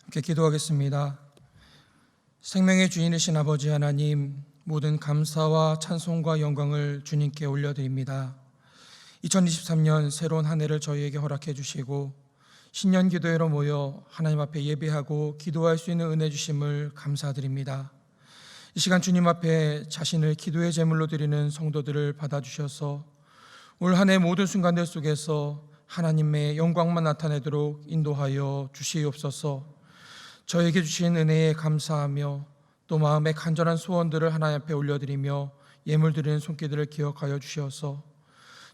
함께 기도하겠습니다. 생명의 주인이신 아버지 하나님, 모든 감사와 찬송과 영광을 주님께 올려드립니다. 2023년 새로운 한 해를 저희에게 허락해 주시고 신년 기도회로 모여 하나님 앞에 예배하고 기도할 수 있는 은혜 주심을 감사드립니다. 이 시간 주님 앞에 자신을 기도의 제물로 드리는 성도들을 받아주셔서 올 한 해 모든 순간들 속에서 하나님의 영광만 나타내도록 인도하여 주시옵소서. 저에게 주신 은혜에 감사하며 또 마음의 간절한 소원들을 하나님 앞에 올려드리며 예물 드리는 손길들을 기억하여 주시어서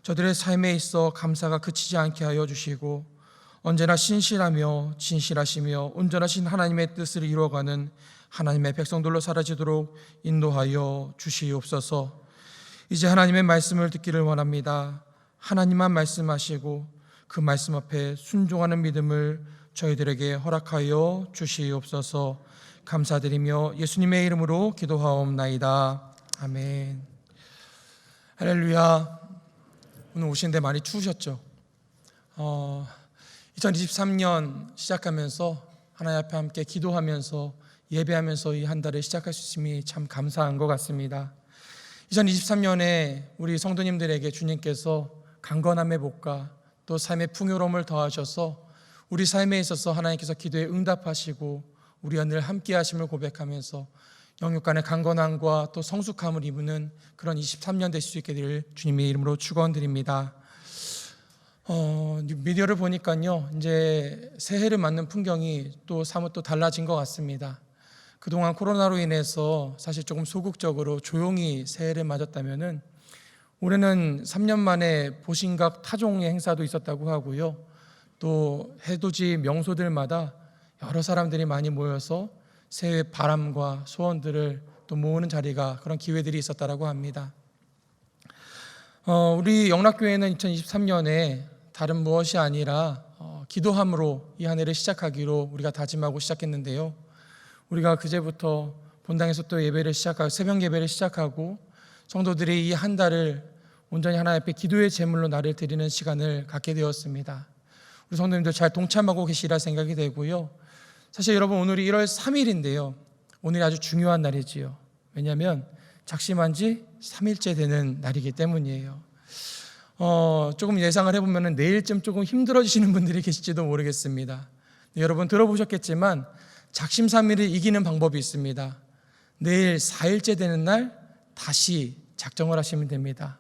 저들의 삶에 있어 감사가 그치지 않게 하여 주시고 언제나 신실하며 진실하시며 온전하신 하나님의 뜻을 이루어가는 하나님의 백성들로 사라지도록 인도하여 주시옵소서. 이제 하나님의 말씀을 듣기를 원합니다. 하나님만 말씀하시고 그 말씀 앞에 순종하는 믿음을 저희들에게 허락하여 주시옵소서. 감사드리며 예수님의 이름으로 기도하옵나이다. 아멘. 할렐루야. 오늘 오시는데 많이 추우셨죠? 2023년 시작하면서 하나님 앞에 함께 기도하면서 예배하면서 이 한 달을 시작할 수 있음이 참 감사한 것 같습니다. 2023년에 우리 성도님들에게 주님께서 강건함의 복과 또 삶의 풍요로움을 더하셔서 우리 삶에 있어서 하나님께서 기도에 응답하시고 우리와 늘 함께 하심을 고백하면서 영육 간의 강건함과 또 성숙함을 이루는 그런 23년 되실 수 있게 될 주님의 이름으로 축원드립니다. 미디어를 보니까요, 이제 새해를 맞는 풍경이 또 사뭇 또 달라진 것 같습니다. 그동안 코로나로 인해서 사실 조금 소극적으로 조용히 새해를 맞았다면은 올해는 3년 만에 보신각 타종의 행사도 있었다고 하고요. 또 해돋이 명소들마다 여러 사람들이 많이 모여서 새해 바람과 소원들을 또 모으는 자리가 그런 기회들이 있었다고 합니다. 우리 영락교회는 2023년에 다른 무엇이 아니라 기도함으로 이 한 해를 시작하기로 우리가 다짐하고 시작했는데요. 우리가 그제부터 본당에서 또 예배를 시작하고 새벽 예배를 시작하고 성도들이 이 한 달을 온전히 하나님 앞에 기도의 제물로 나를 드리는 시간을 갖게 되었습니다. 우리 성도님들 잘 동참하고 계시리라 생각이 되고요. 사실 여러분, 오늘이 1월 3일인데요 오늘이 아주 중요한 날이지요. 왜냐하면 작심한 지 3일째 되는 날이기 때문이에요. 조금 예상을 해보면 내일쯤 조금 힘들어지시는 분들이 계실지도 모르겠습니다. 여러분 들어보셨겠지만 작심삼일을 이기는 방법이 있습니다. 내일 4일째 되는 날 다시 작정을 하시면 됩니다.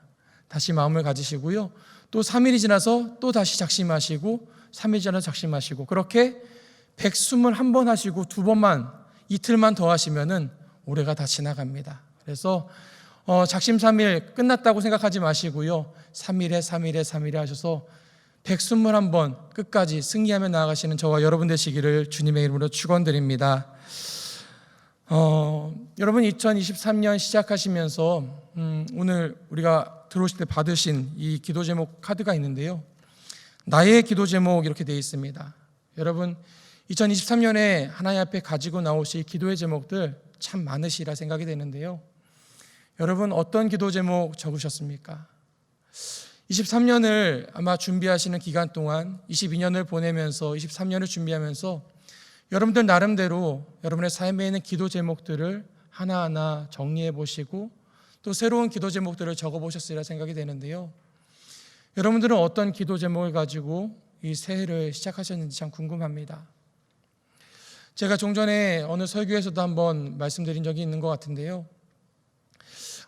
다시 마음을 가지시고요. 또 3일이 지나서 또 다시 작심하시고 3일 지나서 작심하시고 그렇게 121번 하시고 2번만 이틀만 더 하시면은 올해가 다 지나갑니다. 그래서 작심 3일 끝났다고 생각하지 마시고요. 3일에 하셔서 121번 끝까지 승리하며 나아가시는 저와 여러분 되시기를 주님의 이름으로 축원드립니다. 여러분 2023년 시작하시면서 오늘 우리가 들어오실 때 받으신 이 기도 제목 카드가 있는데요. 나의 기도 제목 이렇게 되어 있습니다. 여러분 2023년에 하나님 앞에 가지고 나오실 기도의 제목들 참 많으시라 생각이 되는데요. 여러분 어떤 기도 제목 적으셨습니까? 23년을 아마 준비하시는 기간 동안 22년을 보내면서 23년을 준비하면서 여러분들 나름대로 여러분의 삶에 있는 기도 제목들을 하나하나 정리해 보시고 또 새로운 기도 제목들을 적어 보셨으리라 생각이 되는데요. 여러분들은 어떤 기도 제목을 가지고 이 새해를 시작하셨는지 참 궁금합니다. 제가 종전에 어느 설교에서도 한번 말씀드린 적이 있는 것 같은데요.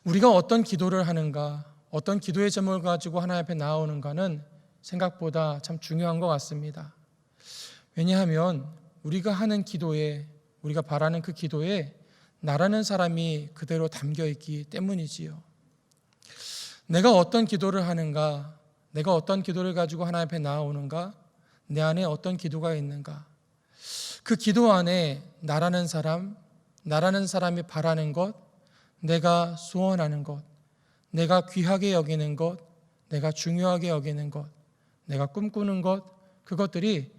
우리가 어떤 기도를 하는가, 어떤 기도의 제목을 가지고 하나님 앞에 나오는가는 생각보다 참 중요한 것 같습니다. 왜냐하면 우리가 하는 기도에, 우리가 바라는 그 기도에 나라는 사람이 그대로 담겨있기 때문이지요. 내가 어떤 기도를 하는가, 내가 어떤 기도를 가지고 하나님 앞에 나아오는가, 내 안에 어떤 기도가 있는가, 그 기도 안에 나라는 사람이 바라는 것, 내가 소원하는 것, 내가 귀하게 여기는 것, 내가 중요하게 여기는 것, 내가 꿈꾸는 것, 그것들이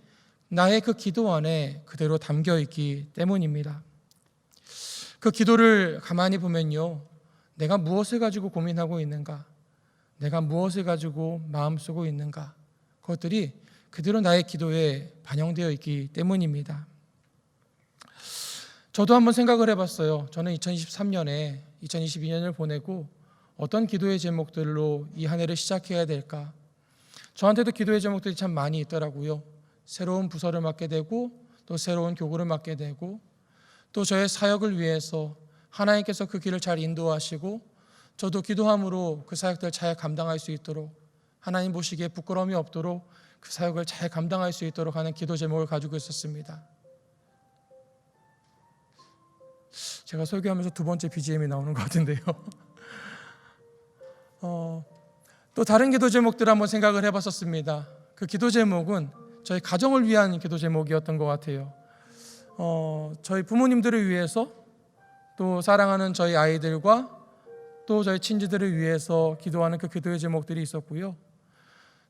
나의 그 기도 안에 그대로 담겨있기 때문입니다. 그 기도를 가만히 보면요, 내가 무엇을 가지고 고민하고 있는가, 내가 무엇을 가지고 마음쓰고 있는가, 그것들이 그대로 나의 기도에 반영되어 있기 때문입니다. 저도 한번 생각을 해봤어요. 저는 2023년에 2022년을 보내고 어떤 기도의 제목들로 이 한 해를 시작해야 될까? 저한테도 기도의 제목들이 참 많이 있더라고요. 새로운 부서를 맡게 되고 또 새로운 교구를 맡게 되고 또 저의 사역을 위해서 하나님께서 그 길을 잘 인도하시고 저도 기도함으로 그 사역들을 잘 감당할 수 있도록 하나님 보시기에 부끄러움이 없도록 그 사역을 잘 감당할 수 있도록 하는 기도 제목을 가지고 있었습니다. 제가 설교하면서 두 번째 BGM이 나오는 것 같은데요. 또 다른 기도 제목들 한번 생각을 해봤었습니다. 그 기도 제목은 저희 가정을 위한 기도 제목이었던 것 같아요. 저희 부모님들을 위해서 또 사랑하는 저희 아이들과 또 저희 친지들을 위해서 기도하는 그 기도의 제목들이 있었고요.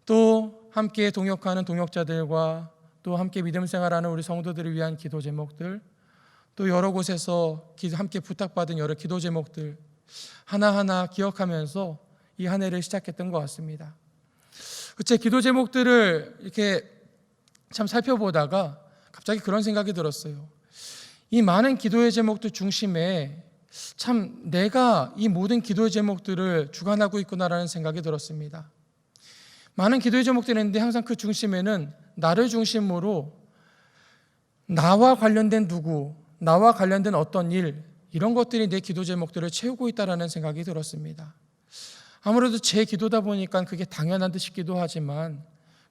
또 함께 동역하는 동역자들과 또 함께 믿음 생활하는 우리 성도들을 위한 기도 제목들, 또 여러 곳에서 함께 부탁받은 여러 기도 제목들 하나하나 기억하면서 이 한 해를 시작했던 것 같습니다. 제 기도 제목들을 이렇게 참 살펴보다가 갑자기 그런 생각이 들었어요. 이 많은 기도의 제목들 중심에 참 내가 이 모든 기도의 제목들을 주관하고 있구나라는 생각이 들었습니다. 많은 기도의 제목들이 있는데 항상 그 중심에는 나를 중심으로 나와 관련된 누구, 나와 관련된 어떤 일, 이런 것들이 내 기도 제목들을 채우고 있다는 생각이 들었습니다. 아무래도 제 기도다 보니까 그게 당연한 듯 싶기도 하지만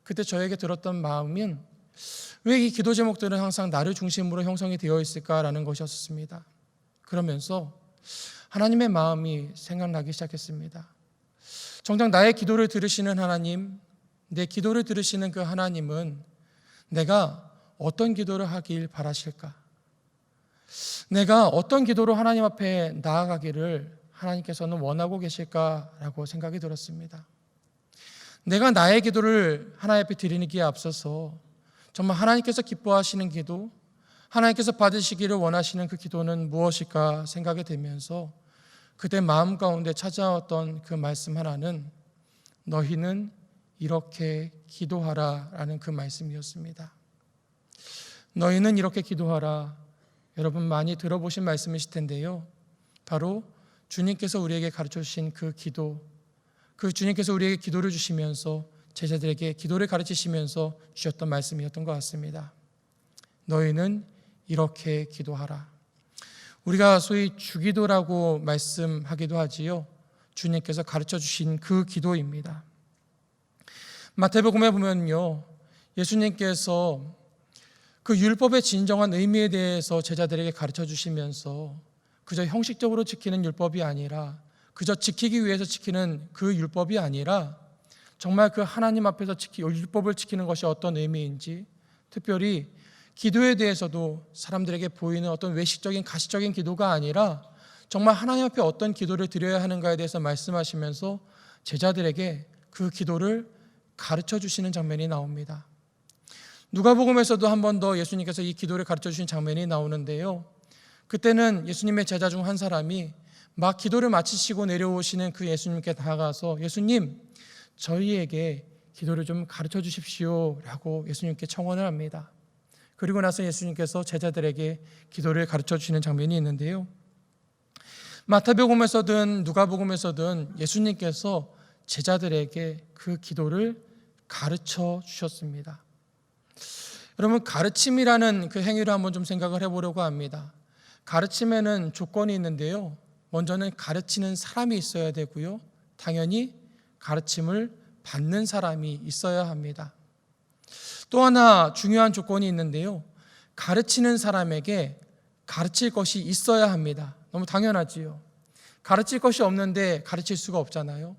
그때 저에게 들었던 마음은 왜 이 기도 제목들은 항상 나를 중심으로 형성이 되어 있을까라는 것이었습니다. 그러면서 하나님의 마음이 생각나기 시작했습니다. 정작 나의 기도를 들으시는 하나님, 내 기도를 들으시는 그 하나님은 내가 어떤 기도를 하길 바라실까? 내가 어떤 기도로 하나님 앞에 나아가기를 하나님께서는 원하고 계실까라고 생각이 들었습니다. 내가 나의 기도를 하나님 앞에 드리기에 앞서서 정말 하나님께서 기뻐하시는 기도, 하나님께서 받으시기를 원하시는 그 기도는 무엇일까 생각이 되면서 그때 마음 가운데 찾아왔던 그 말씀 하나는 너희는 이렇게 기도하라 라는 그 말씀이었습니다. 너희는 이렇게 기도하라. 여러분 많이 들어보신 말씀이실 텐데요. 바로 주님께서 우리에게 가르쳐 주신 그 기도, 그 주님께서 우리에게 기도를 주시면서 제자들에게 기도를 가르치시면서 주셨던 말씀이었던 것 같습니다. 너희는 이렇게 기도하라. 우리가 소위 주기도라고 말씀하기도 하지요. 주님께서 가르쳐 주신 그 기도입니다. 마태복음에 보면요, 예수님께서 그 율법의 진정한 의미에 대해서 제자들에게 가르쳐 주시면서 그저 형식적으로 지키는 율법이 아니라, 그저 지키기 위해서 지키는 그 율법이 아니라 정말 그 하나님 앞에서 율법을 지키는 것이 어떤 의미인지, 특별히 기도에 대해서도 사람들에게 보이는 어떤 외식적인 가시적인 기도가 아니라 정말 하나님 앞에 어떤 기도를 드려야 하는가에 대해서 말씀하시면서 제자들에게 그 기도를 가르쳐 주시는 장면이 나옵니다. 누가복음에서도 한 번 더 예수님께서 이 기도를 가르쳐 주신 장면이 나오는데요. 그때는 예수님의 제자 중 한 사람이 막 기도를 마치시고 내려오시는 그 예수님께 다가가서 예수님, 저희에게 기도를 좀 가르쳐 주십시오 라고 예수님께 청원을 합니다. 그리고 나서 예수님께서 제자들에게 기도를 가르쳐 주시는 장면이 있는데요. 마태복음에서든 누가복음에서든 예수님께서 제자들에게 그 기도를 가르쳐 주셨습니다. 여러분, 가르침이라는 그 행위를 한번 좀 생각을 해보려고 합니다. 가르침에는 조건이 있는데요. 먼저는 가르치는 사람이 있어야 되고요. 당연히 가르침을 받는 사람이 있어야 합니다. 또 하나 중요한 조건이 있는데요. 가르치는 사람에게 가르칠 것이 있어야 합니다. 너무 당연하지요. 가르칠 것이 없는데 가르칠 수가 없잖아요.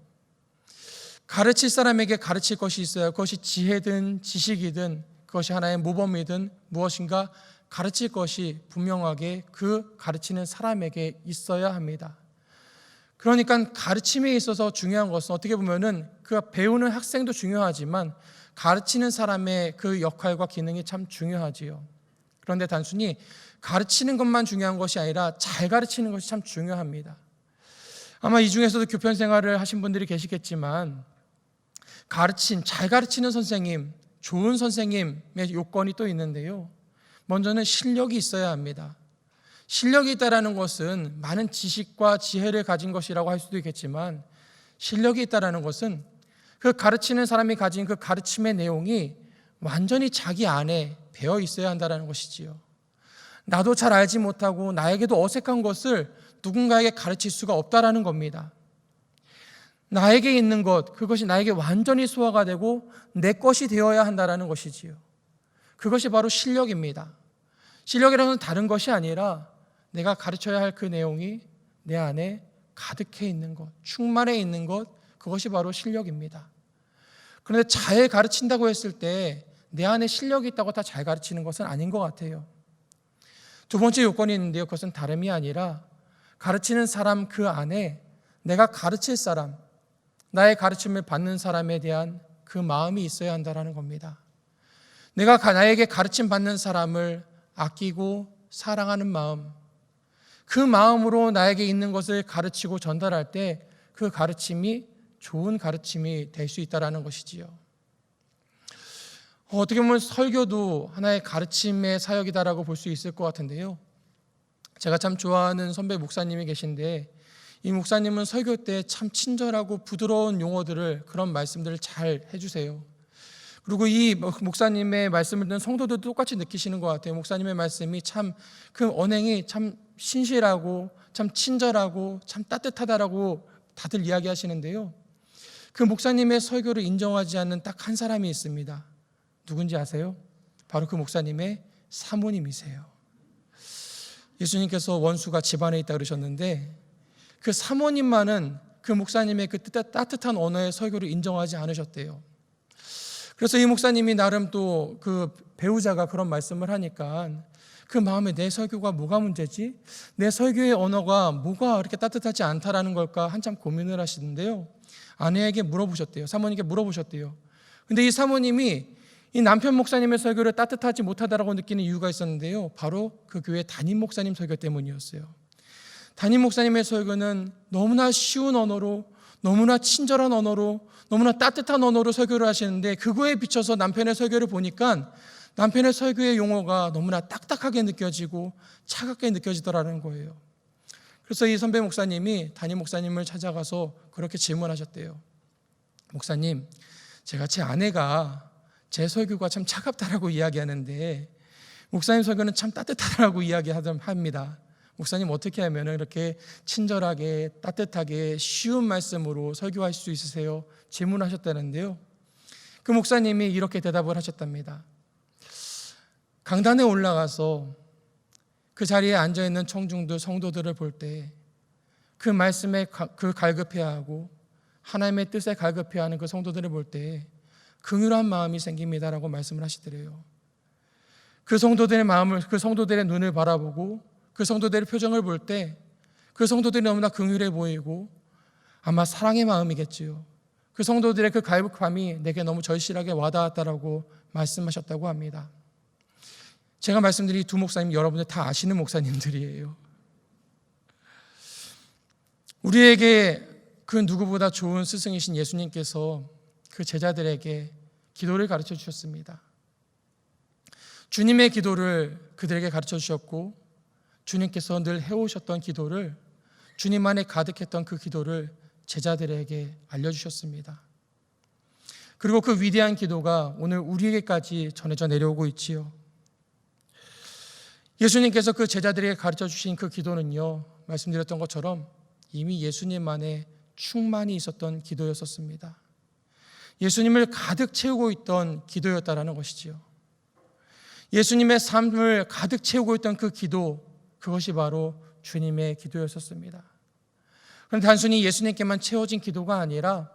가르칠 사람에게 가르칠 것이 있어야, 그것이 지혜든 지식이든 그것이 하나의 모범이든 무엇인가 가르칠 것이 분명하게 그 가르치는 사람에게 있어야 합니다. 그러니까 가르침에 있어서 중요한 것은 어떻게 보면은 그 배우는 학생도 중요하지만 가르치는 사람의 그 역할과 기능이 참 중요하지요. 그런데 단순히 가르치는 것만 중요한 것이 아니라 잘 가르치는 것이 참 중요합니다. 아마 이 중에서도 교편 생활을 하신 분들이 계시겠지만 잘 가르치는 선생님, 좋은 선생님의 요건이 또 있는데요. 먼저는 실력이 있어야 합니다. 실력이 있다라는 것은 많은 지식과 지혜를 가진 것이라고 할 수도 있겠지만, 실력이 있다라는 것은 그 가르치는 사람이 가진 그 가르침의 내용이 완전히 자기 안에 배어 있어야 한다는 것이지요. 나도 잘 알지 못하고 나에게도 어색한 것을 누군가에게 가르칠 수가 없다라는 겁니다. 나에게 있는 것, 그것이 나에게 완전히 소화가 되고 내 것이 되어야 한다는 것이지요. 그것이 바로 실력입니다. 실력이라는 건 다른 것이 아니라 내가 가르쳐야 할 그 내용이 내 안에 가득해 있는 것, 충만해 있는 것, 그것이 바로 실력입니다. 그런데 잘 가르친다고 했을 때 내 안에 실력이 있다고 다 잘 가르치는 것은 아닌 것 같아요. 두 번째 요건이 있는데요. 그것은 다름이 아니라 가르치는 사람 그 안에 내가 가르칠 사람, 나의 가르침을 받는 사람에 대한 그 마음이 있어야 한다는 겁니다. 내가 나에게 가르침 받는 사람을 아끼고 사랑하는 마음, 그 마음으로 나에게 있는 것을 가르치고 전달할 때 그 가르침이 좋은 가르침이 될 수 있다는 것이지요. 어떻게 보면 설교도 하나의 가르침의 사역이다라고 볼 수 있을 것 같은데요. 제가 참 좋아하는 선배 목사님이 계신데, 이 목사님은 설교 때 참 친절하고 부드러운 용어들을, 그런 말씀들을 잘 해주세요. 그리고 이 목사님의 말씀을 듣는 성도들도 똑같이 느끼시는 것 같아요. 목사님의 말씀이 참, 그 언행이 참 신실하고 참 친절하고 참 따뜻하다라고 다들 이야기하시는데요. 그 목사님의 설교를 인정하지 않는 딱 한 사람이 있습니다. 누군지 아세요? 바로 그 목사님의 사모님이세요. 예수님께서 원수가 집안에 있다 그러셨는데, 그 사모님만은 그 목사님의 그 따뜻한 언어의 설교를 인정하지 않으셨대요. 그래서 이 목사님이 나름 또 그 배우자가 그런 말씀을 하니까 그 마음에 내 설교가 뭐가 문제지? 내 설교의 언어가 뭐가 그렇게 따뜻하지 않다라는 걸까 한참 고민을 하시는데요. 아내에게 물어보셨대요. 사모님께 물어보셨대요. 근데 이 사모님이 이 남편 목사님의 설교를 따뜻하지 못하다라고 느끼는 이유가 있었는데요. 바로 그 교회 담임 목사님 설교 때문이었어요. 담임 목사님의 설교는 너무나 쉬운 언어로, 너무나 친절한 언어로, 너무나 따뜻한 언어로 설교를 하시는데, 그거에 비춰서 남편의 설교를 보니까 남편의 설교의 용어가 너무나 딱딱하게 느껴지고 차갑게 느껴지더라는 거예요. 그래서 이 선배 목사님이 담임 목사님을 찾아가서 그렇게 질문하셨대요. 목사님, 제가 제 아내가 제 설교가 참 차갑다라고 이야기하는데 목사님 설교는 참 따뜻하다라고 이야기합니다. 목사님 어떻게 하면 이렇게 친절하게 따뜻하게 쉬운 말씀으로 설교할 수 있으세요? 질문하셨다는데요. 그 목사님이 이렇게 대답을 하셨답니다. 강단에 올라가서 그 자리에 앉아있는 청중들, 성도들을 볼 때 그 말씀에 그 갈급해하고 하나님의 뜻에 갈급해하는 그 성도들을 볼 때 긍휼한 마음이 생깁니다라고 말씀을 하시더래요. 그 성도들의 마음을, 그 성도들의 눈을 바라보고 그 성도들의 표정을 볼 때 그 성도들이 너무나 긍휼해 보이고 아마 사랑의 마음이겠지요. 그 성도들의 그 갈급함이 내게 너무 절실하게 와닿았다라고 말씀하셨다고 합니다. 제가 말씀드린 두 목사님 여러분들 다 아시는 목사님들이에요. 우리에게 그 누구보다 좋은 스승이신 예수님께서 그 제자들에게 기도를 가르쳐 주셨습니다. 주님의 기도를 그들에게 가르쳐 주셨고, 주님께서 늘 해오셨던 기도를, 주님 안에 가득했던 그 기도를 제자들에게 알려주셨습니다. 그리고 그 위대한 기도가 오늘 우리에게까지 전해져 내려오고 있지요. 예수님께서 그 제자들에게 가르쳐 주신 그 기도는요, 말씀드렸던 것처럼 이미 예수님 안에 충만히 있었던 기도였었습니다. 예수님을 가득 채우고 있던 기도였다라는 것이지요. 예수님의 삶을 가득 채우고 있던 그 기도, 그것이 바로 주님의 기도였었습니다. 그런데 단순히 예수님께만 채워진 기도가 아니라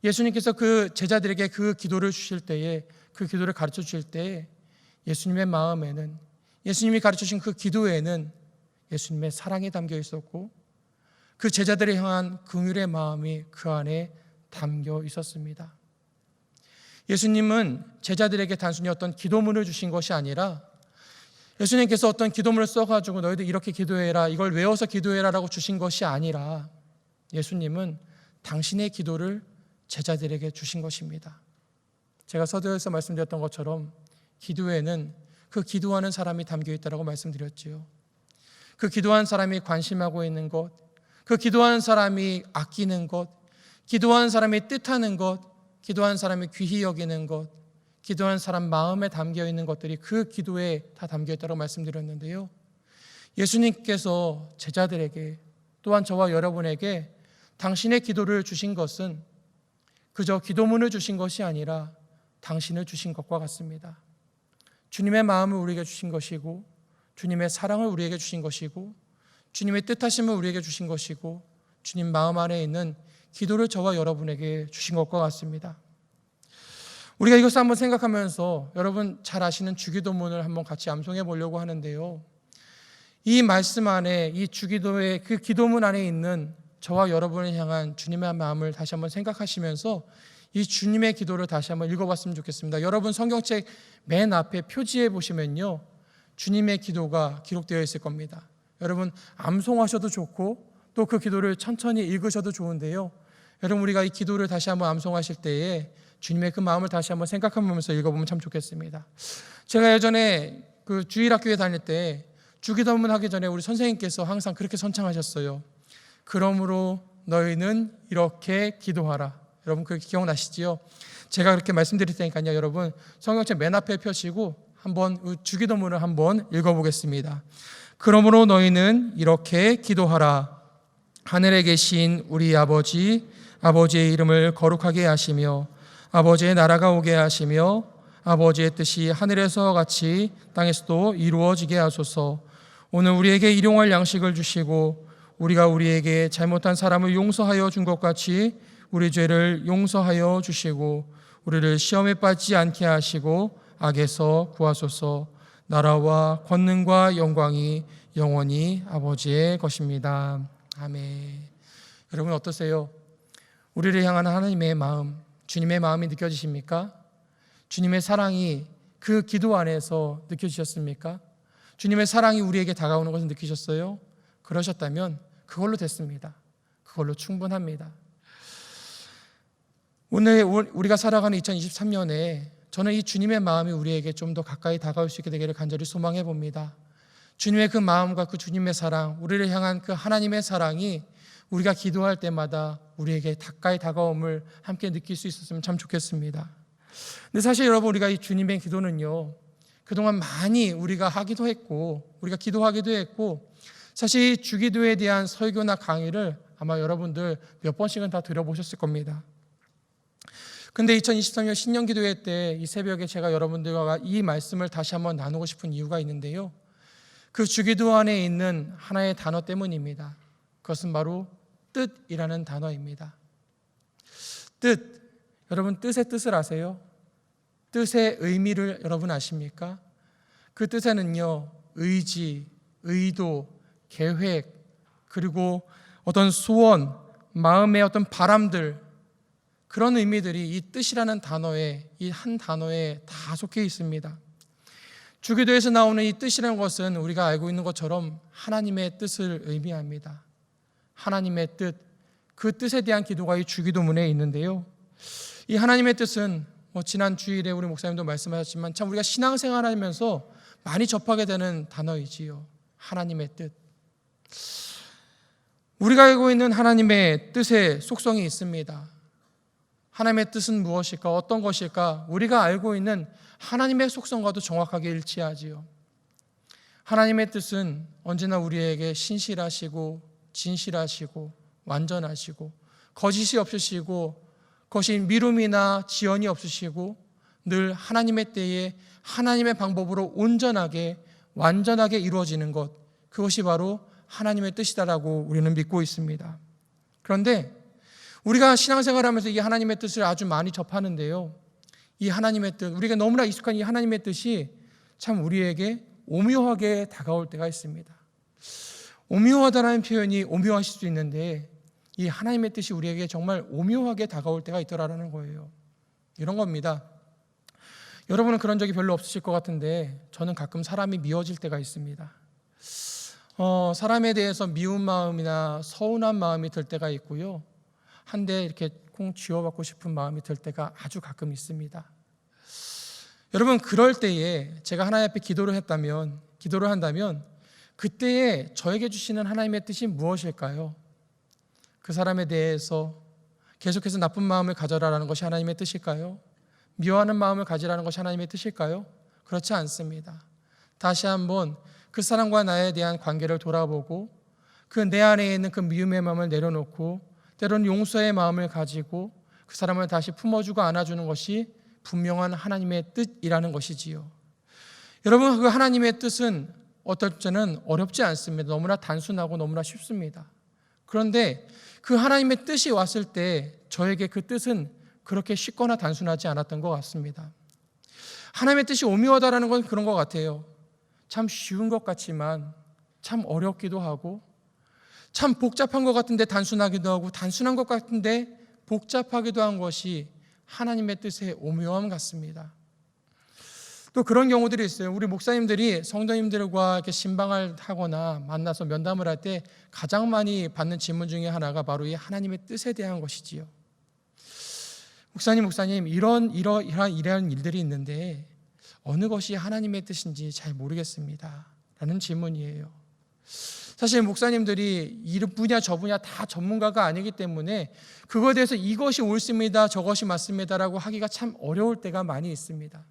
예수님께서 그 제자들에게 그 기도를 주실 때에, 그 기도를 가르쳐 주실 때에 예수님의 마음에는, 예수님이 가르쳐 주신 그 기도에는 예수님의 사랑이 담겨 있었고 그 제자들을 향한 긍휼의 마음이 그 안에 담겨 있었습니다. 예수님은 제자들에게 단순히 어떤 기도문을 주신 것이 아니라 예수님께서 어떤 기도문을 써가지고 너희들 이렇게 기도해라, 이걸 외워서 기도해라 라고 주신 것이 아니라 예수님은 당신의 기도를 제자들에게 주신 것입니다. 제가 서두에서 말씀드렸던 것처럼 기도에는 그 기도하는 사람이 담겨 있다고 말씀드렸지요. 그 기도한 사람이 관심하고 있는 것, 그 기도한 사람이 아끼는 것, 기도한 사람이 뜻하는 것, 기도한 사람이 귀히 여기는 것, 기도한 사람 마음에 담겨 있는 것들이 그 기도에 다 담겨 있다고 말씀드렸는데요. 예수님께서 제자들에게 또한 저와 여러분에게 당신의 기도를 주신 것은 그저 기도문을 주신 것이 아니라 당신을 주신 것과 같습니다. 주님의 마음을 우리에게 주신 것이고, 주님의 사랑을 우리에게 주신 것이고, 주님의 뜻하심을 우리에게 주신 것이고, 주님 마음 안에 있는 기도를 저와 여러분에게 주신 것과 같습니다. 우리가 이것을 한번 생각하면서 여러분 잘 아시는 주기도문을 한번 같이 암송해 보려고 하는데요. 이 말씀 안에, 이 주기도의 그 기도문 안에 있는 저와 여러분을 향한 주님의 마음을 다시 한번 생각하시면서 이 주님의 기도를 다시 한번 읽어봤으면 좋겠습니다. 여러분 성경책 맨 앞에 표지에 보시면요, 주님의 기도가 기록되어 있을 겁니다. 여러분 암송하셔도 좋고 또 그 기도를 천천히 읽으셔도 좋은데요, 여러분 우리가 이 기도를 다시 한번 암송하실 때에 주님의 그 마음을 다시 한번 생각하면서 읽어보면 참 좋겠습니다. 제가 예전에 그 주일학교에 다닐 때 주기도문 하기 전에 우리 선생님께서 항상 그렇게 선창하셨어요. 그러므로 너희는 이렇게 기도하라. 여러분 그 기억나시지요? 제가 그렇게 말씀드릴 테니까요, 여러분 성경책 맨 앞에 펴시고 한번 주기도문을 한번 읽어보겠습니다. 그러므로 너희는 이렇게 기도하라. 하늘에 계신 우리 아버지, 아버지의 이름을 거룩하게 하시며 아버지의 나라가 오게 하시며 아버지의 뜻이 하늘에서 같이 땅에서도 이루어지게 하소서. 오늘 우리에게 일용할 양식을 주시고 우리가 우리에게 잘못한 사람을 용서하여 준 것 같이 우리 죄를 용서하여 주시고 우리를 시험에 빠지지 않게 하시고 악에서 구하소서. 나라와 권능과 영광이 영원히 아버지의 것입니다. 아멘. 여러분 어떠세요? 우리를 향한 하나님의 마음, 주님의 마음이 느껴지십니까? 주님의 사랑이 그 기도 안에서 느껴지셨습니까? 주님의 사랑이 우리에게 다가오는 것을 느끼셨어요? 그러셨다면 그걸로 됐습니다. 그걸로 충분합니다. 오늘 우리가 살아가는 2023년에 저는 이 주님의 마음이 우리에게 좀 더 가까이 다가올 수 있게 되기를 간절히 소망해 봅니다. 주님의 그 마음과 그 주님의 사랑, 우리를 향한 그 하나님의 사랑이 우리가 기도할 때마다 우리에게 가까이 다가옴을 함께 느낄 수 있었으면 참 좋겠습니다. 근데 사실 여러분 우리가 이 주님의 기도는요, 그동안 많이 우리가 하기도 했고 우리가 기도하기도 했고 사실 주기도에 대한 설교나 강의를 아마 여러분들 몇 번씩은 다 들어보셨을 겁니다. 근데 2023년 신년기도회 때 이 새벽에 제가 여러분들과 이 말씀을 다시 한번 나누고 싶은 이유가 있는데요, 그 주기도 안에 있는 하나의 단어 때문입니다. 그것은 바로 뜻이라는 단어입니다. 뜻, 여러분 뜻의 뜻을 아세요? 뜻의 의미를 여러분 아십니까? 그 뜻에는요, 의지, 의도, 계획, 그리고 어떤 소원, 마음의 어떤 바람들, 그런 의미들이 이 뜻이라는 단어에, 이 한 단어에 다 속해 있습니다. 주기도에서 나오는 이 뜻이라는 것은 우리가 알고 있는 것처럼 하나님의 뜻을 의미합니다. 하나님의 뜻, 그 뜻에 대한 기도가 이 주기도문에 있는데요, 이 하나님의 뜻은 지난 주일에 우리 목사님도 말씀하셨지만 참 우리가 신앙생활 하면서 많이 접하게 되는 단어이지요. 하나님의 뜻. 우리가 알고 있는 하나님의 뜻의 속성이 있습니다. 하나님의 뜻은 무엇일까? 어떤 것일까? 우리가 알고 있는 하나님의 속성과도 정확하게 일치하지요. 하나님의 뜻은 언제나 우리에게 신실하시고 진실하시고 완전하시고 거짓이 없으시고 그것이 미움이나 지연이 없으시고 늘 하나님의 때에 하나님의 방법으로 온전하게 완전하게 이루어지는 것, 그것이 바로 하나님의 뜻이다라고 우리는 믿고 있습니다. 그런데 우리가 신앙생활하면서 이 하나님의 뜻을 아주 많이 접하는데요, 이 하나님의 뜻, 우리가 너무나 익숙한 이 하나님의 뜻이 참 우리에게 오묘하게 다가올 때가 있습니다. 오묘하다는 표현이 오묘하실 수 있는데 이 하나님의 뜻이 우리에게 정말 오묘하게 다가올 때가 있더라는 거예요. 이런 겁니다. 여러분은 그런 적이 별로 없으실 것 같은데 저는 가끔 사람이 미워질 때가 있습니다. 사람에 대해서 미운 마음이나 서운한 마음이 들 때가 있고요, 한 대 이렇게 콩 쥐어받고 싶은 마음이 들 때가 아주 가끔 있습니다. 여러분 그럴 때에 제가 하나님 앞에 기도를 한다면 그때에 저에게 주시는 하나님의 뜻이 무엇일까요? 그 사람에 대해서 계속해서 나쁜 마음을 가져라라는 것이 하나님의 뜻일까요? 미워하는 마음을 가지라는 것이 하나님의 뜻일까요? 그렇지 않습니다. 다시 한번 그 사람과 나에 대한 관계를 돌아보고 그 내 안에 있는 그 미움의 마음을 내려놓고 때로는 용서의 마음을 가지고 그 사람을 다시 품어주고 안아주는 것이 분명한 하나님의 뜻이라는 것이지요. 여러분, 그 하나님의 뜻은 어떨 때는 어렵지 않습니다. 너무나 단순하고 너무나 쉽습니다. 그런데 그 하나님의 뜻이 왔을 때 저에게 그 뜻은 그렇게 쉽거나 단순하지 않았던 것 같습니다. 하나님의 뜻이 오묘하다라는 건 그런 것 같아요. 참 쉬운 것 같지만 참 어렵기도 하고, 참 복잡한 것 같은데 단순하기도 하고, 단순한 것 같은데 복잡하기도 한 것이 하나님의 뜻의 오묘함 같습니다. 또 그런 경우들이 있어요. 우리 목사님들이 성도님들과 이렇게 신방을 하거나 만나서 면담을 할 때 가장 많이 받는 질문 중에 하나가 바로 이 하나님의 뜻에 대한 것이지요. 목사님, 이런 일들이 있는데 어느 것이 하나님의 뜻인지 잘 모르겠습니다. 라는 질문이에요. 사실 목사님들이 이 분야 저 분야 다 전문가가 아니기 때문에 그거에 대해서 이것이 옳습니다, 저것이 맞습니다라고 하기가 참 어려울 때가 많이 있습니다.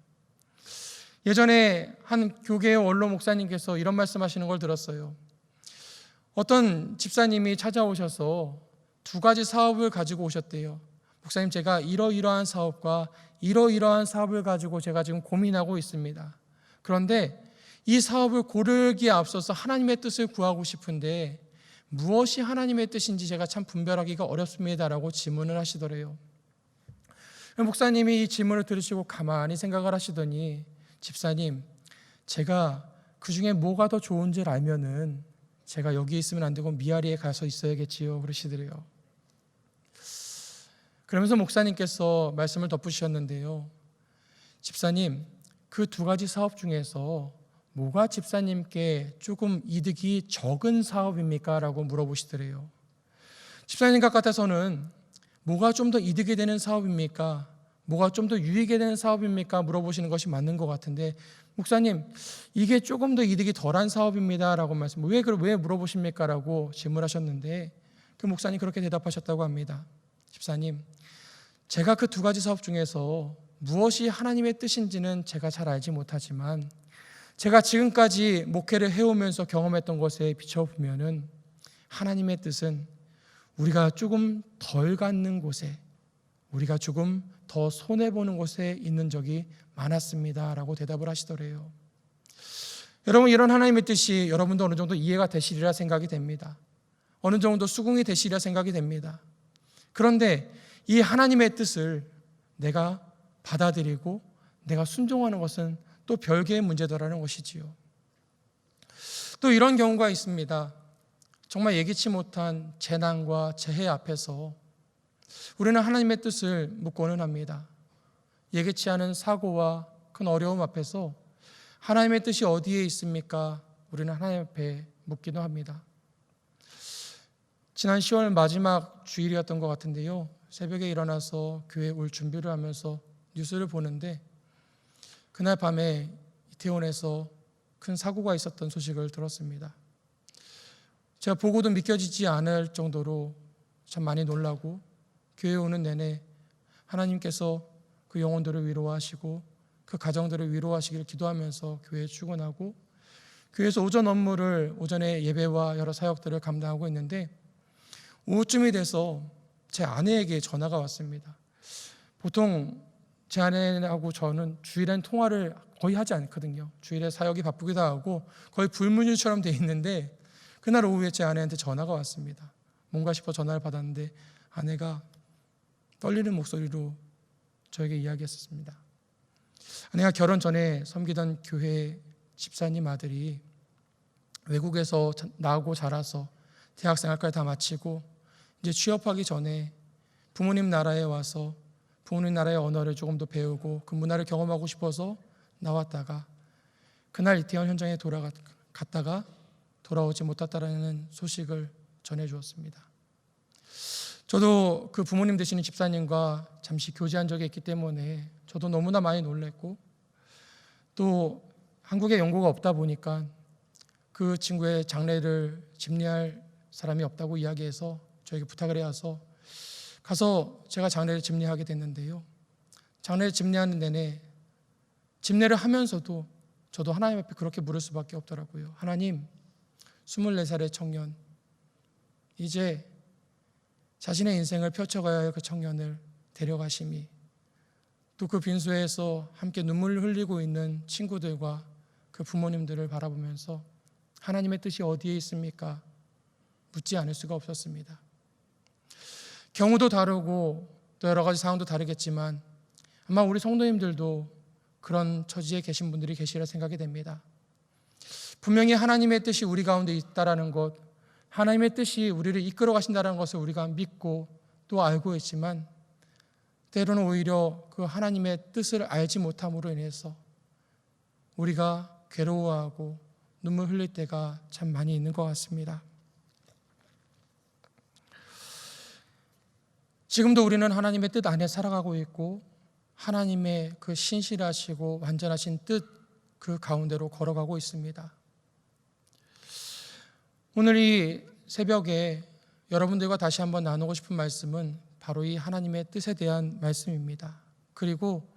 예전에 한 교계의 원로 목사님께서 이런 말씀하시는 걸 들었어요. 어떤 집사님이 찾아오셔서 두 가지 사업을 가지고 오셨대요. 목사님, 제가 이러이러한 사업과 이러이러한 사업을 가지고 제가 지금 고민하고 있습니다. 그런데 이 사업을 고르기에 앞서서 하나님의 뜻을 구하고 싶은데 무엇이 하나님의 뜻인지 제가 참 분별하기가 어렵습니다라고 질문을 하시더래요. 목사님이 이 질문을 들으시고 가만히 생각을 하시더니, 집사님, 제가 그 중에 뭐가 더 좋은지를 알면은 제가 여기 있으면 안 되고 미아리에 가서 있어야겠지요, 그러시더래요. 그러면서 목사님께서 말씀을 덧붙이셨는데요. 집사님, 그 두 가지 사업 중에서 뭐가 집사님께 조금 이득이 적은 사업입니까? 라고 물어보시더래요. 집사님 같아서는 뭐가 좀 더 이득이 되는 사업입니까? 뭐가 좀 더 유익이 되는 사업입니까? 물어보시는 것이 맞는 것 같은데, 목사님, 이게 조금 더 이득이 덜한 사업입니다 라고 왜 물어보십니까? 라고 질문하셨는데, 그 목사님 그렇게 대답하셨다고 합니다. 집사님, 제가 그 두 가지 사업 중에서 무엇이 하나님의 뜻인지는 제가 잘 알지 못하지만 제가 지금까지 목회를 해오면서 경험했던 것에 비춰보면은 하나님의 뜻은 우리가 조금 덜 갖는 곳에, 우리가 조금 더 손해보는 곳에 있는 적이 많았습니다 라고 대답을 하시더래요. 여러분, 이런 하나님의 뜻이 여러분도 어느 정도 이해가 되시리라 생각이 됩니다. 어느 정도 수긍이 되시리라 생각이 됩니다. 그런데 이 하나님의 뜻을 내가 받아들이고 내가 순종하는 것은 또 별개의 문제더라는 것이지요. 또 이런 경우가 있습니다. 정말 예기치 못한 재난과 재해 앞에서 우리는 하나님의 뜻을 묻고는 합니다. 예기치 않은 사고와 큰 어려움 앞에서 하나님의 뜻이 어디에 있습니까? 우리는 하나님 앞에 묻기도 합니다. 지난 10월 마지막 주일이었던 것 같은데요. 새벽에 일어나서 교회에 올 준비를 하면서 뉴스를 보는데 그날 밤에 이태원에서 큰 사고가 있었던 소식을 들었습니다. 제가 보고도 믿겨지지 않을 정도로 참 많이 놀라고, 교회에 오는 내내 하나님께서 그 영혼들을 위로하시고 그 가정들을 위로하시기를 기도하면서 교회에 출근하고, 교회에서 오전 업무를, 오전에 예배와 여러 사역들을 감당하고 있는데 오후쯤이 돼서 제 아내에게 전화가 왔습니다. 보통 제 아내하고 저는 주일엔 통화를 거의 하지 않거든요. 주일에 사역이 바쁘기도 하고 거의 불문율처럼 돼 있는데 그날 오후에 제 아내한테 전화가 왔습니다. 뭔가 싶어 전화를 받았는데 아내가 떨리는 목소리로 저에게 이야기했었습니다. 아내가 결혼 전에 섬기던 교회 집사님 아들이 외국에서 나고 자라서 대학생활까지 다 마치고 이제 취업하기 전에 부모님 나라에 와서 부모님 나라의 언어를 조금 더 배우고 그 문화를 경험하고 싶어서 나왔다가 그날 이태원 현장에 갔다가 돌아오지 못했다라는 소식을 전해주었습니다. 저도 그 부모님 되시는 집사님과 잠시 교제한 적이 있기 때문에 저도 너무나 많이 놀랐고, 또 한국에 연고가 없다 보니까 그 친구의 장례를 집례할 사람이 없다고 이야기해서 저에게 부탁을 해와서 가서 제가 장례를 집례하게 됐는데요. 장례를 집례하는 내내 집례를 하면서도 저도 하나님 앞에 그렇게 물을 수밖에 없더라고요. 하나님, 24살의 청년, 이제 자신의 인생을 펼쳐가야 할 그 청년을 데려가심이, 또 그 빈소에서 함께 눈물을 흘리고 있는 친구들과 그 부모님들을 바라보면서 하나님의 뜻이 어디에 있습니까? 묻지 않을 수가 없었습니다. 경우도 다르고 또 여러 가지 상황도 다르겠지만 아마 우리 성도님들도 그런 처지에 계신 분들이 계시리라 생각이 됩니다. 분명히 하나님의 뜻이 우리 가운데 있다라는 것, 하나님의 뜻이 우리를 이끌어 가신다는 것을 우리가 믿고 또 알고 있지만 때로는 오히려 그 하나님의 뜻을 알지 못함으로 인해서 우리가 괴로워하고 눈물 흘릴 때가 참 많이 있는 것 같습니다. 지금도 우리는 하나님의 뜻 안에 살아가고 있고 하나님의 그 신실하시고 완전하신 뜻 그 가운데로 걸어가고 있습니다. 오늘 이 새벽에 여러분들과 다시 한번 나누고 싶은 말씀은 바로 이 하나님의 뜻에 대한 말씀입니다. 그리고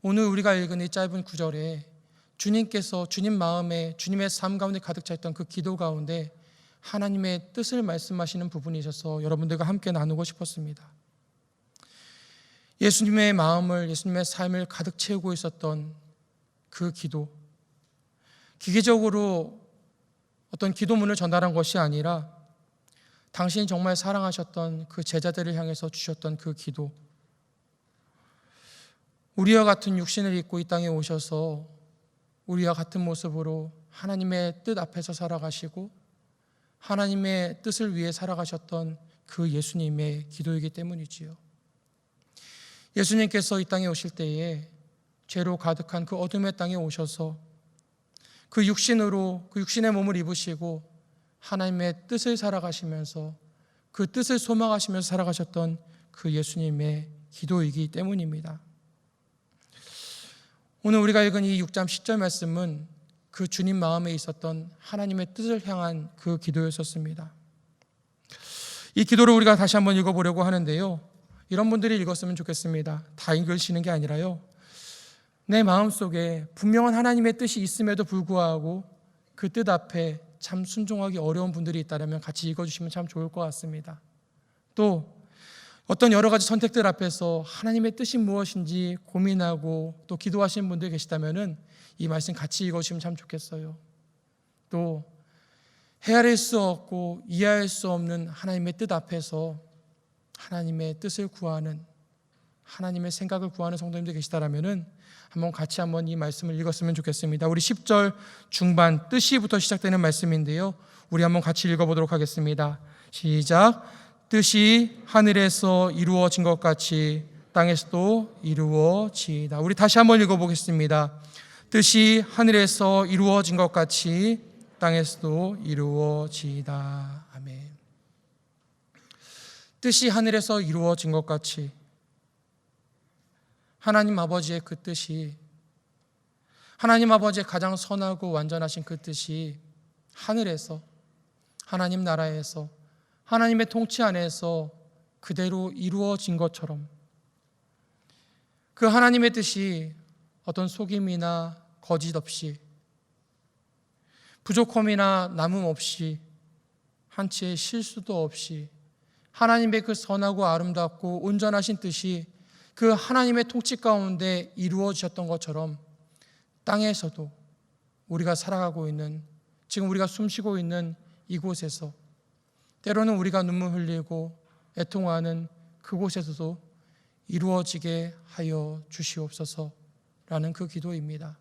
오늘 우리가 읽은 이 짧은 구절에 주님께서 주님 마음에 주님의 삶 가운데 가득 차 있던 그 기도 가운데 하나님의 뜻을 말씀하시는 부분이 있어서 여러분들과 함께 나누고 싶었습니다. 예수님의 마음을, 예수님의 삶을 가득 채우고 있었던 그 기도, 기계적으로 어떤 기도문을 전달한 것이 아니라 당신이 정말 사랑하셨던 그 제자들을 향해서 주셨던 그 기도, 우리와 같은 육신을 입고 이 땅에 오셔서 우리와 같은 모습으로 하나님의 뜻 앞에서 살아가시고 하나님의 뜻을 위해 살아가셨던 그 예수님의 기도이기 때문이지요. 예수님께서 이 땅에 오실 때에 죄로 가득한 그 어둠의 땅에 오셔서 그 육신으로 그 육신의 몸을 입으시고 하나님의 뜻을 살아가시면서 그 뜻을 소망하시면서 살아가셨던 그 예수님의 기도이기 때문입니다. 오늘 우리가 읽은 이 6장 10절 말씀은 그 주님 마음에 있었던 하나님의 뜻을 향한 그 기도였었습니다. 이 기도를 우리가 다시 한번 읽어보려고 하는데요, 이런 분들이 읽었으면 좋겠습니다. 다 읽으시는 게 아니라요, 내 마음속에 분명한 하나님의 뜻이 있음에도 불구하고 그 뜻 앞에 참 순종하기 어려운 분들이 있다면 같이 읽어주시면 참 좋을 것 같습니다. 또 어떤 여러 가지 선택들 앞에서 하나님의 뜻이 무엇인지 고민하고 또 기도하시는 분들 계시다면 이 말씀 같이 읽어주시면 참 좋겠어요. 또 헤아릴 수 없고 이해할 수 없는 하나님의 뜻 앞에서 하나님의 뜻을 구하는, 하나님의 생각을 구하는 성도님들 계시다면 같이 한번 이 말씀을 읽었으면 좋겠습니다. 우리 10절 중반 뜻이부터 시작되는 말씀인데요, 우리 한번 같이 읽어보도록 하겠습니다. 시작. 뜻이 하늘에서 이루어진 것 같이 땅에서도 이루어지이다. 우리 다시 한번 읽어보겠습니다. 뜻이 하늘에서 이루어진 것 같이 땅에서도 이루어지이다. 아멘. 뜻이 하늘에서 이루어진 것 같이 하나님 아버지의 그 뜻이, 하나님 아버지의 가장 선하고 완전하신 그 뜻이 하늘에서, 하나님 나라에서, 하나님의 통치 안에서 그대로 이루어진 것처럼 그 하나님의 뜻이 어떤 속임이나 거짓 없이, 부족함이나 남음 없이, 한치의 실수도 없이 하나님의 그 선하고 아름답고 온전하신 뜻이 그 하나님의 통치 가운데 이루어지셨던 것처럼 땅에서도 우리가 살아가고 있는, 지금 우리가 숨쉬고 있는 이곳에서 때로는 우리가 눈물 흘리고 애통하는 그곳에서도 이루어지게 하여 주시옵소서라는 그 기도입니다.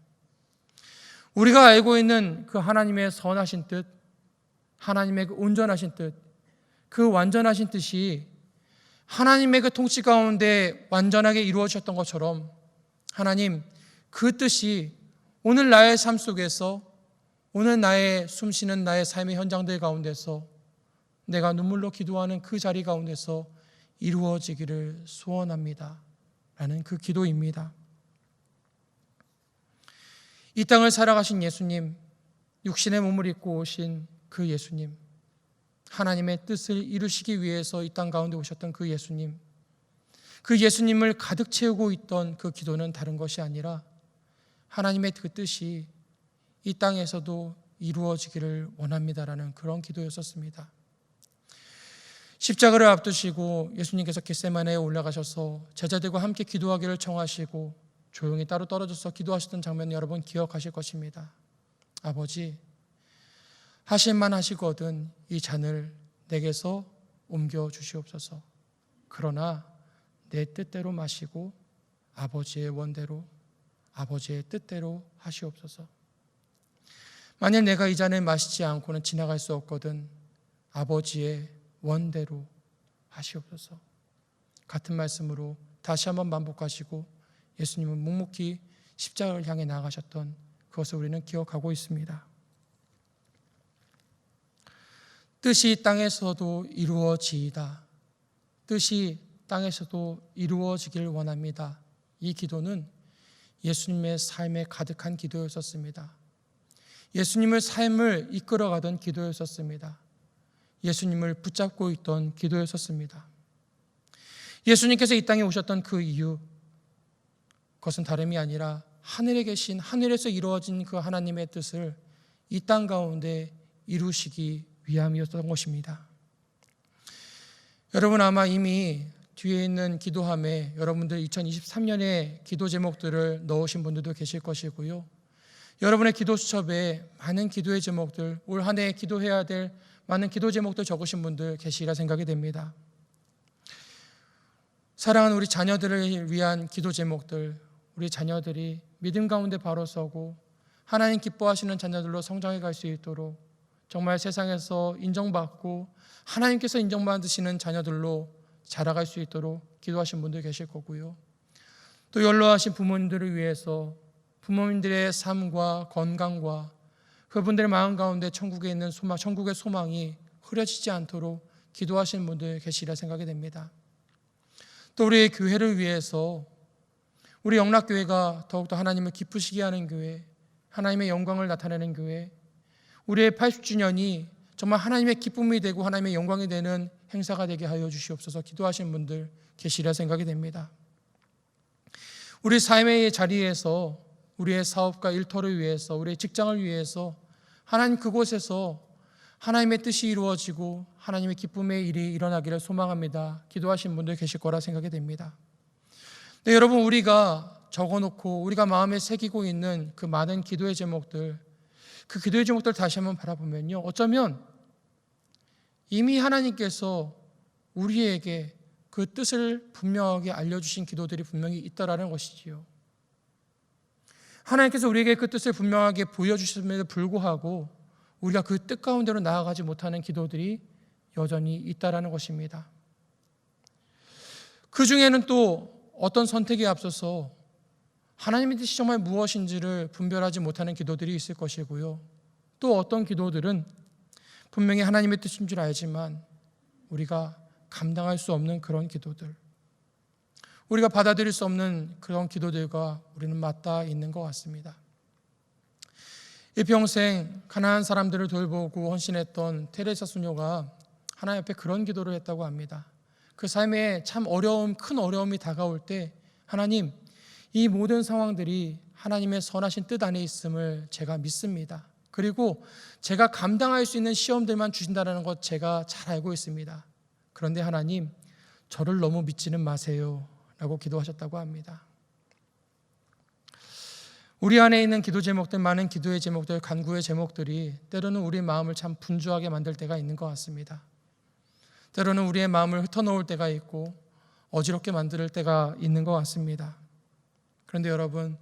우리가 알고 있는 그 하나님의 선하신 뜻, 하나님의 그 온전하신 뜻, 그 완전하신 뜻이 하나님의 그 통치 가운데 완전하게 이루어졌던 것처럼 하나님 그 뜻이 오늘 나의 삶 속에서, 오늘 나의 숨쉬는 나의 삶의 현장들 가운데서 내가 눈물로 기도하는 그 자리 가운데서 이루어지기를 소원합니다 라는 그 기도입니다. 이 땅을 살아가신 예수님, 육신의 몸을 입고 오신 그 예수님, 하나님의 뜻을 이루시기 위해서 이 땅 가운데 오셨던 그 예수님, 그 예수님을 가득 채우고 있던 그 기도는 다른 것이 아니라 하나님의 그 뜻이 이 땅에서도 이루어지기를 원합니다라는 그런 기도였었습니다. 십자가를 앞두시고 예수님께서 겟세마네에 올라가셔서 제자들과 함께 기도하기를 청하시고 조용히 따로 떨어져서 기도하셨던 장면 여러분 기억하실 것입니다. 아버지, 하실만 하시거든 이 잔을 내게서 옮겨 주시옵소서. 그러나 내 뜻대로 마시고 아버지의 원대로, 아버지의 뜻대로 하시옵소서. 만일 내가 이 잔을 마시지 않고는 지나갈 수 없거든 아버지의 원대로 하시옵소서. 같은 말씀으로 다시 한번 반복하시고 예수님은 묵묵히 십자가를 향해 나아가셨던 그것을 우리는 기억하고 있습니다. 뜻이 땅에서도 이루어지이다. 뜻이 땅에서도 이루어지길 원합니다. 이 기도는 예수님의 삶에 가득한 기도였었습니다. 예수님의 삶을 이끌어가던 기도였었습니다. 예수님을 붙잡고 있던 기도였었습니다. 예수님께서 이 땅에 오셨던 그 이유, 그것은 다름이 아니라 하늘에 계신, 하늘에서 이루어진 그 하나님의 뜻을 이 땅 가운데 이루시기 위함이었던 것입니다. 여러분 아마 이미 뒤에 있는 기도함에 여러분들 2023년의 기도 제목들을 넣으신 분들도 계실 것이고요. 여러분의 기도 수첩에 많은 기도의 제목들, 올 한 해 기도해야 될 많은 기도 제목들 적으신 분들 계시리라 생각이 됩니다. 사랑하는 우리 자녀들을 위한 기도 제목들, 우리 자녀들이 믿음 가운데 바로 서고 하나님 기뻐하시는 자녀들로 성장해 갈 수 있도록 정말 세상에서 인정받고 하나님께서 인정받으시는 자녀들로 자라갈 수 있도록 기도하신 분들 계실 거고요. 또 연로하신 부모님들을 위해서 부모님들의 삶과 건강과 그분들의 마음 가운데 천국에 있는 소망, 천국의 소망이 흐려지지 않도록 기도하시는 분들 계시리라 생각이 됩니다. 또 우리의 교회를 위해서 우리 영락교회가 더욱더 하나님을 기쁘시게 하는 교회, 하나님의 영광을 나타내는 교회, 우리의 80주년이 정말 하나님의 기쁨이 되고 하나님의 영광이 되는 행사가 되게 하여 주시옵소서. 기도하시는 분들 계시리라 생각이 됩니다. 우리 삶의 자리에서 우리의 사업과 일터를 위해서, 우리의 직장을 위해서 하나님 그곳에서 하나님의 뜻이 이루어지고 하나님의 기쁨의 일이 일어나기를 소망합니다. 기도하시는 분들 계실 거라 생각이 됩니다. 네, 여러분 우리가 적어놓고 우리가 마음에 새기고 있는 그 많은 기도의 제목들, 그 기도의 제목들 다시 한번 바라보면요, 어쩌면 이미 하나님께서 우리에게 그 뜻을 분명하게 알려주신 기도들이 분명히 있다라는 것이지요. 하나님께서 우리에게 그 뜻을 분명하게 보여주심에도 불구하고 우리가 그 뜻 가운데로 나아가지 못하는 기도들이 여전히 있다라는 것입니다. 그 중에는 또 어떤 선택에 앞서서 하나님의 뜻이 정말 무엇인지를 분별하지 못하는 기도들이 있을 것이고요. 또 어떤 기도들은 분명히 하나님의 뜻인 줄 알지만 우리가 감당할 수 없는 그런 기도들, 우리가 받아들일 수 없는 그런 기도들과 우리는 맞닿아 있는 것 같습니다. 일평생 가난한 사람들을 돌보고 헌신했던 테레사 수녀가 하나님 앞에 그런 기도를 했다고 합니다. 그 삶에 참 큰 어려움이 다가올 때 하나님, 이 모든 상황들이 하나님의 선하신 뜻 안에 있음을 제가 믿습니다. 그리고 제가 감당할 수 있는 시험들만 주신다는 것 제가 잘 알고 있습니다. 그런데 하나님, 저를 너무 믿지는 마세요 라고 기도하셨다고 합니다. 우리 안에 있는 기도 제목들, 많은 기도의 제목들, 간구의 제목들이 때로는 우리 마음을 참 분주하게 만들 때가 있는 것 같습니다. 때로는 우리의 마음을 흩어놓을 때가 있고 어지럽게 만들 때가 있는 것 같습니다. 그런데 여러분,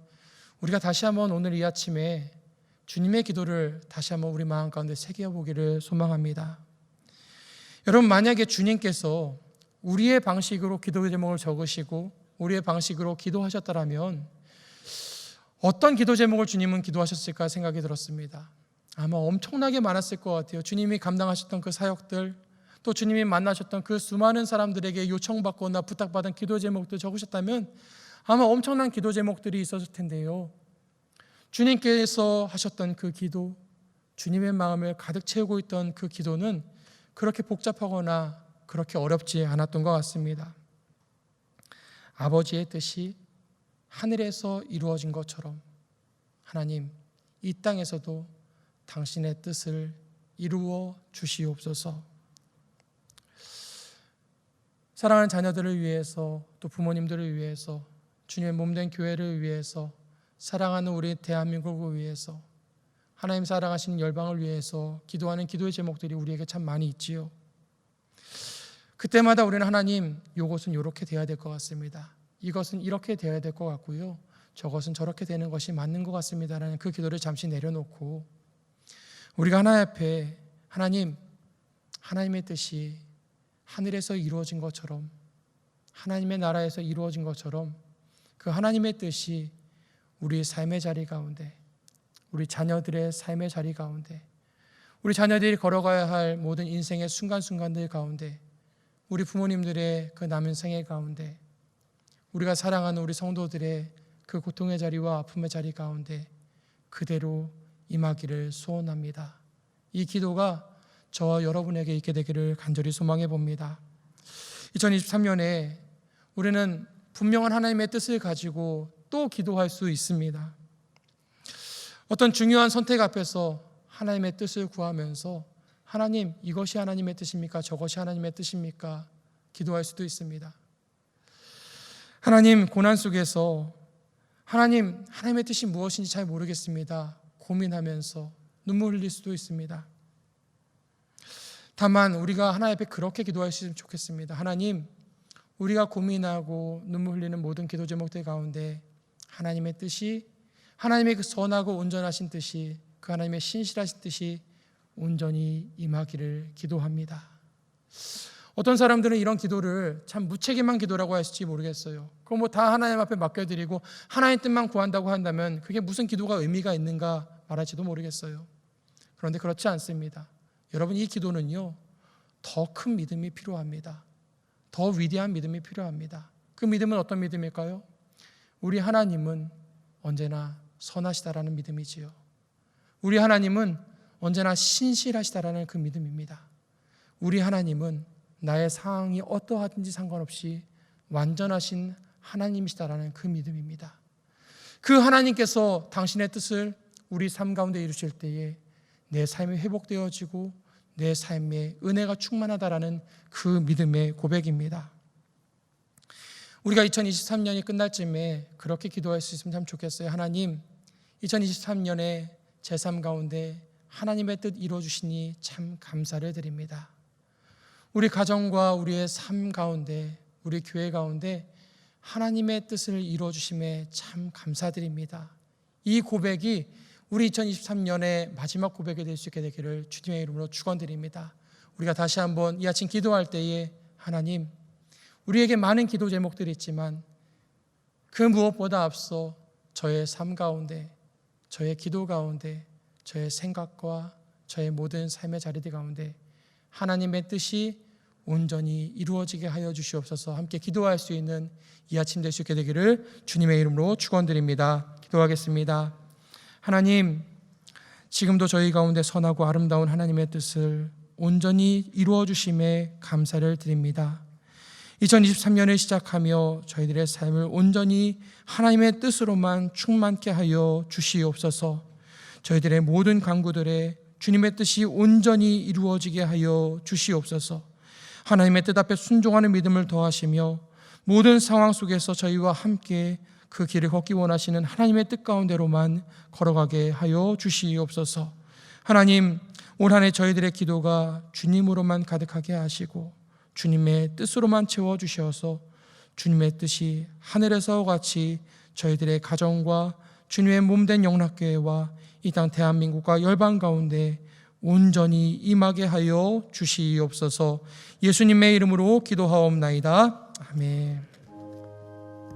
우리가 다시 한번 오늘 이 아침에 주님의 기도를 다시 한번 우리 마음 가운데 새겨보기를 소망합니다. 여러분, 만약에 주님께서 우리의 방식으로 기도 제목을 적으시고 우리의 방식으로 기도하셨다면 어떤 기도 제목을 주님은 기도하셨을까 생각이 들었습니다. 아마 엄청나게 많았을 것 같아요. 주님이 감당하셨던 그 사역들, 또 주님이 만나셨던 그 수많은 사람들에게 요청받거나 부탁받은 기도 제목들 적으셨다면 아마 엄청난 기도 제목들이 있었을 텐데요. 주님께서 하셨던 그 기도, 주님의 마음을 가득 채우고 있던 그 기도는 그렇게 복잡하거나 그렇게 어렵지 않았던 것 같습니다. 아버지의 뜻이 하늘에서 이루어진 것처럼 하나님, 이 땅에서도 당신의 뜻을 이루어 주시옵소서. 사랑하는 자녀들을 위해서, 또 부모님들을 위해서, 주님의 몸된 교회를 위해서, 사랑하는 우리 대한민국을 위해서, 하나님 사랑하시는 열방을 위해서 기도하는 기도의 제목들이 우리에게 참 많이 있지요. 그때마다 우리는 하나님, 이것은 이렇게 돼야 될 것 같습니다. 이것은 이렇게 돼야 될 것 같고요. 저것은 저렇게 되는 것이 맞는 것 같습니다라는 그 기도를 잠시 내려놓고 우리가 하나님 앞에 하나님, 하나님의 뜻이 하늘에서 이루어진 것처럼, 하나님의 나라에서 이루어진 것처럼 그 하나님의 뜻이 우리 삶의 자리 가운데, 우리 자녀들의 삶의 자리 가운데, 우리 자녀들이 걸어가야 할 모든 인생의 순간순간들 가운데, 우리 부모님들의 그 남은 생애 가운데, 우리가 사랑하는 우리 성도들의 그 고통의 자리와 아픔의 자리 가운데 그대로 임하기를 소원합니다. 이 기도가 저와 여러분에게 있게 되기를 간절히 소망해 봅니다. 2023년에 우리는 분명한 하나님의 뜻을 가지고 또 기도할 수 있습니다. 어떤 중요한 선택 앞에서 하나님의 뜻을 구하면서 하나님, 이것이 하나님의 뜻입니까? 저것이 하나님의 뜻입니까? 기도할 수도 있습니다. 하나님, 고난 속에서 하나님, 하나님의 뜻이 무엇인지 잘 모르겠습니다. 고민하면서 눈물 흘릴 수도 있습니다. 다만 우리가 하나님 앞에 그렇게 기도할 수 있으면 좋겠습니다. 하나님, 우리가 고민하고 눈물 흘리는 모든 기도 제목들 가운데 하나님의 뜻이, 하나님의 그 선하고 온전하신 뜻이, 그 하나님의 신실하신 뜻이 온전히 임하기를 기도합니다. 어떤 사람들은 이런 기도를 참 무책임한 기도라고 할지 모르겠어요. 그럼 뭐 다 하나님 앞에 맡겨드리고 하나님 뜻만 구한다고 한다면 그게 무슨 기도가 의미가 있는가 말할지도 모르겠어요. 그런데 그렇지 않습니다. 여러분, 이 기도는요, 더 큰 믿음이 필요합니다. 더 위대한 믿음이 필요합니다. 그 믿음은 어떤 믿음일까요? 우리 하나님은 언제나 선하시다라는 믿음이지요. 우리 하나님은 언제나 신실하시다라는 그 믿음입니다. 우리 하나님은 나의 상황이 어떠하든지 상관없이 완전하신 하나님이시다라는 그 믿음입니다. 그 하나님께서 당신의 뜻을 우리 삶 가운데 이루실 때에 내 삶이 회복되어지고 내 삶에 은혜가 충만하다라는 그 믿음의 고백입니다. 우리가 2023년이 끝날 쯤에 그렇게 기도할 수 있으면 참 좋겠어요. 하나님, 2023년에 제 삶 가운데 하나님의 뜻 이루어주시니 참 감사를 드립니다. 우리 가정과 우리의 삶 가운데, 우리 교회 가운데 하나님의 뜻을 이루어주심에 참 감사드립니다. 이 고백이 우리 2023년의 마지막 고백이 될 수 있게 되기를 주님의 이름으로 축원드립니다. 우리가 다시 한번 이 아침 기도할 때에 하나님, 우리에게 많은 기도 제목들이 있지만 그 무엇보다 앞서 저의 삶 가운데, 저의 기도 가운데, 저의 생각과 저의 모든 삶의 자리들 가운데 하나님의 뜻이 온전히 이루어지게 하여 주시옵소서. 함께 기도할 수 있는 이 아침 될 수 있게 되기를 주님의 이름으로 축원드립니다. 기도하겠습니다. 하나님, 지금도 저희 가운데 선하고 아름다운 하나님의 뜻을 온전히 이루어 주심에 감사를 드립니다. 2023년을 시작하며 저희들의 삶을 온전히 하나님의 뜻으로만 충만케 하여 주시옵소서. 저희들의 모든 간구들에 주님의 뜻이 온전히 이루어지게 하여 주시옵소서. 하나님의 뜻 앞에 순종하는 믿음을 더하시며 모든 상황 속에서 저희와 함께 그 길을 걷기 원하시는 하나님의 뜻 가운데로만 걸어가게 하여 주시옵소서. 하나님, 올 한 해 저희들의 기도가 주님으로만 가득하게 하시고 주님의 뜻으로만 채워주셔서 주님의 뜻이 하늘에서와 같이 저희들의 가정과 주님의 몸된 영락교회와 이 땅 대한민국과 열방 가운데 온전히 임하게 하여 주시옵소서. 예수님의 이름으로 기도하옵나이다. 아멘.